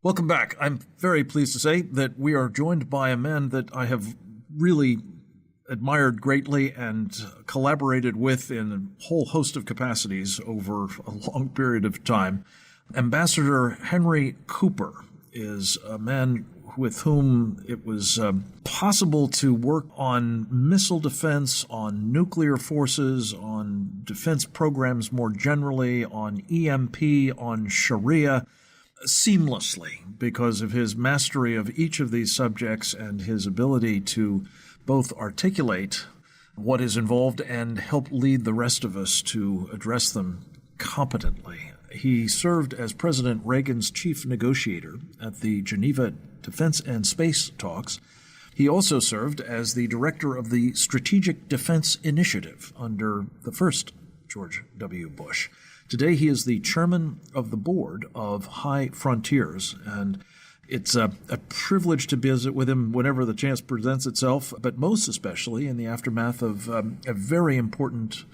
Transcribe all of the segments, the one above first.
Welcome back. I'm very pleased to say that we are joined by a man that I have really admired greatly and collaborated with in a whole host of capacities over a long period of time. Ambassador Henry Cooper is a man with whom it was possible to work on missile defense, on nuclear forces, on defense programs more generally, on EMP, on Sharia, seamlessly because of his mastery of each of these subjects and his ability to both articulate what is involved and help lead the rest of us to address them competently. He served as President Reagan's chief negotiator at the Geneva Defense and Space Talks. He also served as the director of the Strategic Defense Initiative under the first George W. Bush. Today, he is the chairman of the board of High Frontiers, and it's a privilege to visit with him whenever the chance presents itself, but most especially in the aftermath of a very important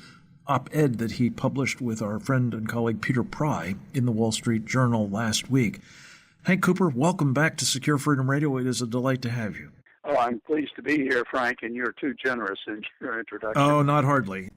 op-ed that he published with our friend and colleague Peter Pry in the Wall Street Journal last week. Hank Cooper, welcome back to Secure Freedom Radio. It is a delight to have you. Oh, I'm pleased to be here, Frank, and you're too generous in your introduction. Oh, not hardly.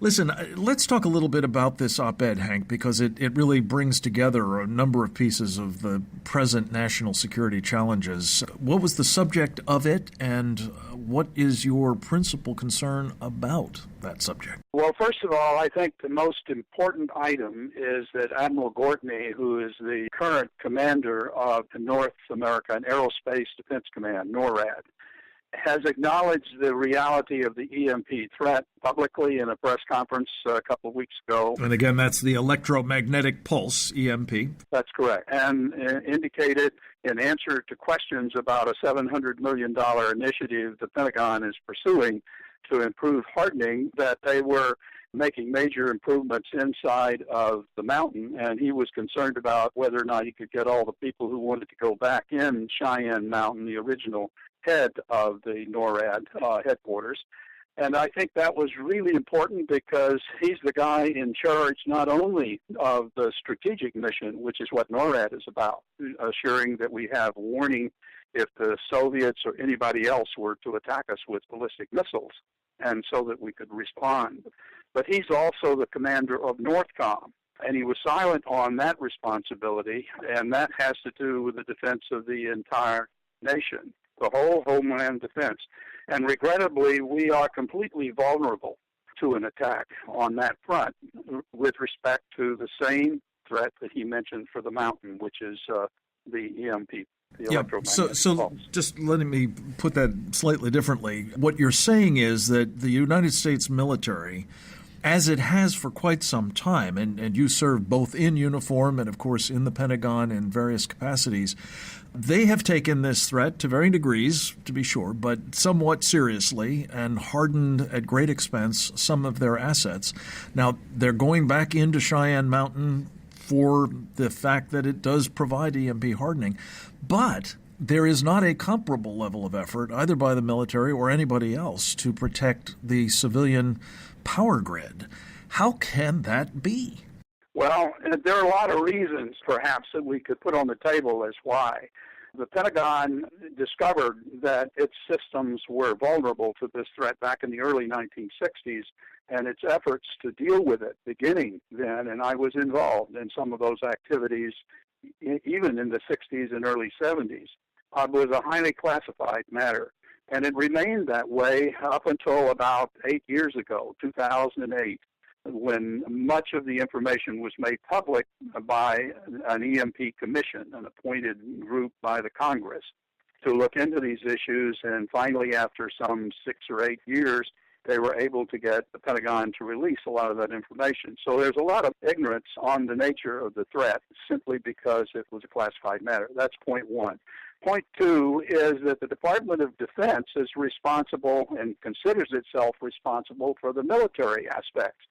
Listen, let's talk a little bit about this op-ed, Hank, because it really brings together a number of pieces of the present national security challenges. What was the subject of it, and what is your principal concern about that subject? Well, first of all, I think the most important item is that Admiral Gortney, who is the current commander of the North American Aerospace Defense Command, NORAD, has acknowledged the reality of the EMP threat publicly in a press conference a couple of weeks ago. And again, that's the electromagnetic pulse, EMP. That's correct. And indicated in answer to questions about a $700 million initiative the Pentagon is pursuing to improve hardening that they were making major improvements inside of the mountain, and he was concerned about whether or not he could get all the people who wanted to go back in Cheyenne Mountain, the original head of the NORAD headquarters. And I think that was really important because he's the guy in charge not only of the strategic mission, which is what NORAD is about, assuring that we have warning if the Soviets or anybody else were to attack us with ballistic missiles, and so that we could respond. But he's also the commander of NORTHCOM, and he was silent on that responsibility, and that has to do with the defense of the entire nation, the whole homeland defense. And regrettably, we are completely vulnerable to an attack on that front with respect to the same threat that he mentioned for the mountain, which is the EMP. So just letting me put that slightly differently, what you're saying is that the United States military, as it has for quite some time, and you served both in uniform and, of course, in the Pentagon in various capacities, they have taken this threat to varying degrees, to be sure, but somewhat seriously, and hardened at great expense some of their assets. Now, they're going back into Cheyenne Mountain for the fact that it does provide EMP hardening. But there is not a comparable level of effort, either by the military or anybody else, to protect the civilian power grid. How can that be? Well, there are a lot of reasons, perhaps, that we could put on the table as why. The Pentagon discovered that its systems were vulnerable to this threat back in the early 1960s, and its efforts to deal with it beginning then, and I was involved in some of those activities even in the 60s and early 70s, was a highly classified matter. And it remained that way up until about 8 years ago, 2008, when much of the information was made public by an EMP commission, an appointed group by the Congress, to look into these issues. And finally, after some 6 or 8 years, they were able to get the Pentagon to release a lot of that information. So there's a lot of ignorance on the nature of the threat simply because it was a classified matter. That's point one. Point two is that the Department of Defense is responsible and considers itself responsible for the military aspects.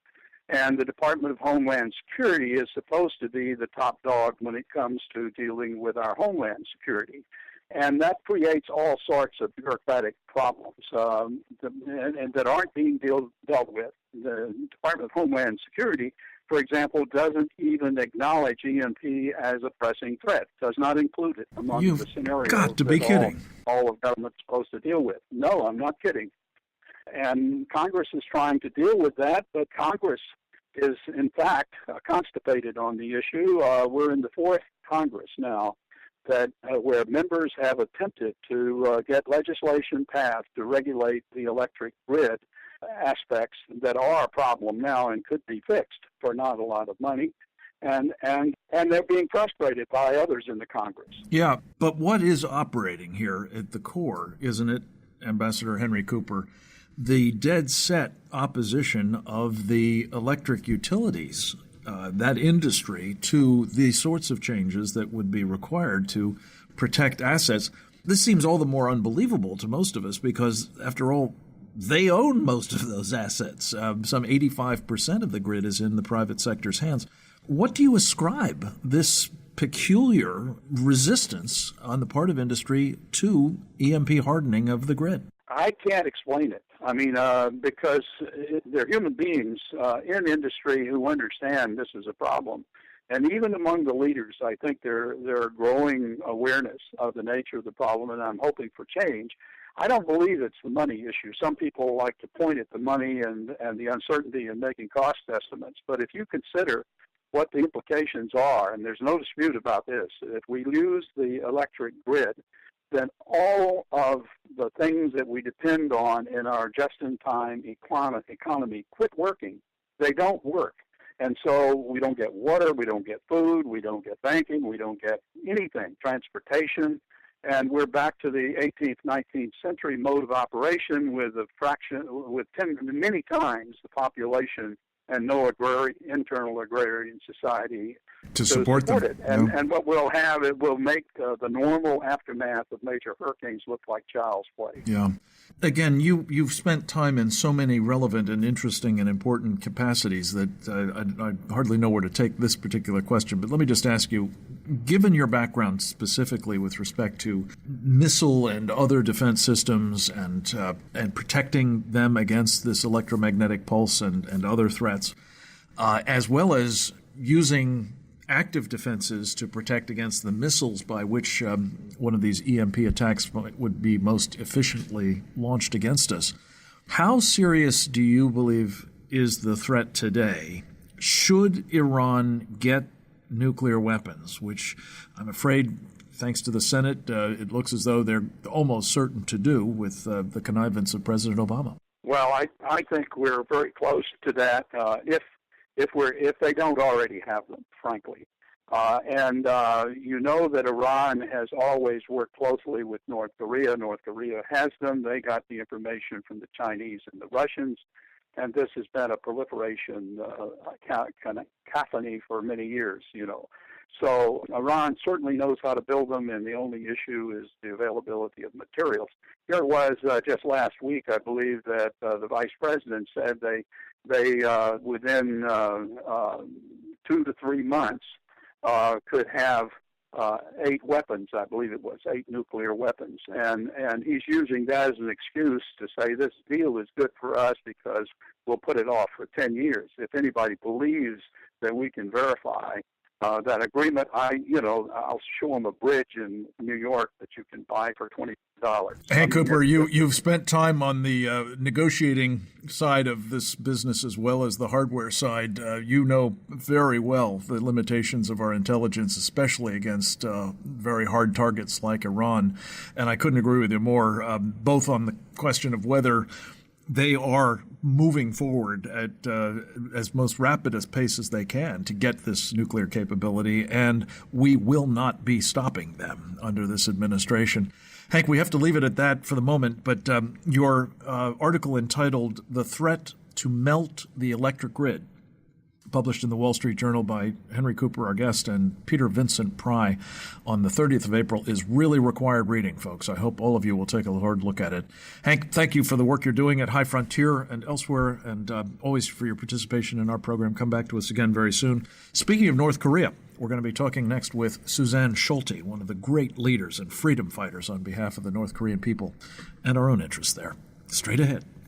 And the Department of Homeland Security is supposed to be the top dog when it comes to dealing with our homeland security. And that creates all sorts of bureaucratic problems and that aren't being dealt with. The Department of Homeland Security for example, doesn't even acknowledge EMP as a pressing threat, does not include it among You've the scenarios got to be that kidding. all of government's supposed to deal with. No, I'm not kidding. And Congress is trying to deal with that, but Congress is, in fact, constipated on the issue. We're in the fourth Congress now that where members have attempted to get legislation passed to regulate the electric grid aspects that are a problem now and could be fixed for not a lot of money. And they're being frustrated by others in the Congress. Yeah, but what is operating here at the core, isn't it, Ambassador Henry Cooper? The dead set opposition of the electric utilities, that industry, to the sorts of changes that would be required to protect assets. This seems all the more unbelievable to most of us because, after all, they own most of those assets. Some 85% of the grid is in the private sector's hands. What do you ascribe this peculiar resistance on the part of industry to EMP hardening of the grid? I can't explain it. I mean, because they're human beings in industry who understand this is a problem. And even among the leaders, I think there are growing awareness of the nature of the problem, and I'm hoping for change. I don't believe it's the money issue. Some people like to point at the money and the uncertainty in making cost estimates. But if you consider what the implications are, and there's no dispute about this, if we lose the electric grid, then all of the things that we depend on in our just-in-time economy quit working. They don't work. And so we don't get water, we don't get food, we don't get banking, we don't get anything, transportation. And we're back to the 18th, 19th century mode of operation with many times the population and no internal agrarian society to support them. It. And what we'll have, it will make the normal aftermath of major hurricanes look like child's play. Yeah. Again, you've spent time in so many relevant and interesting and important capacities that I hardly know where to take this particular question. But let me just ask you, given your background specifically with respect to missile and other defense systems and protecting them against this electromagnetic pulse and other threats, as well as using active defenses to protect against the missiles by which one of these EMP attacks would be most efficiently launched against us. How serious do you believe is the threat today? Should Iran get nuclear weapons, which I'm afraid, thanks to the Senate, it looks as though they're almost certain to do with the connivance of President Obama? Well, I think we're very close to that. If they don't already have them, frankly. You know that Iran has always worked closely with North Korea. North Korea has them. They got the information from the Chinese and the Russians, and this has been a proliferation cacophony for many years, you know. So Iran certainly knows how to build them, and the only issue is the availability of materials. Here it was just last week, I believe, that the vice president said they within 2 to 3 months could have 8 weapons. I believe it was 8 nuclear weapons, and he's using that as an excuse to say this deal is good for us because we'll put it off for 10 years. If anybody believes that we can verify that agreement, I'll show them a bridge in New York that you can buy for $20. Hank Cooper, you've spent time on the negotiating side of this business as well as the hardware side. You know very well the limitations of our intelligence, especially against very hard targets like Iran. And I couldn't agree with you more, both on the question of whether they are moving forward at as most rapid a pace as they can to get this nuclear capability, and we will not be stopping them under this administration. Hank, we have to leave it at that for the moment, but your article entitled "The Threat to Melt the Electric Grid," published in the Wall Street Journal by Henry Cooper, our guest, and Peter Vincent Pry on the 30th of April, is really required reading, folks. I hope all of you will take a hard look at it. Hank, thank you for the work you're doing at High Frontier and elsewhere, and always for your participation in our program. Come back to us again very soon. Speaking of North Korea, we're going to be talking next with Suzanne Schulte, one of the great leaders and freedom fighters on behalf of the North Korean people and our own interests there. Straight ahead.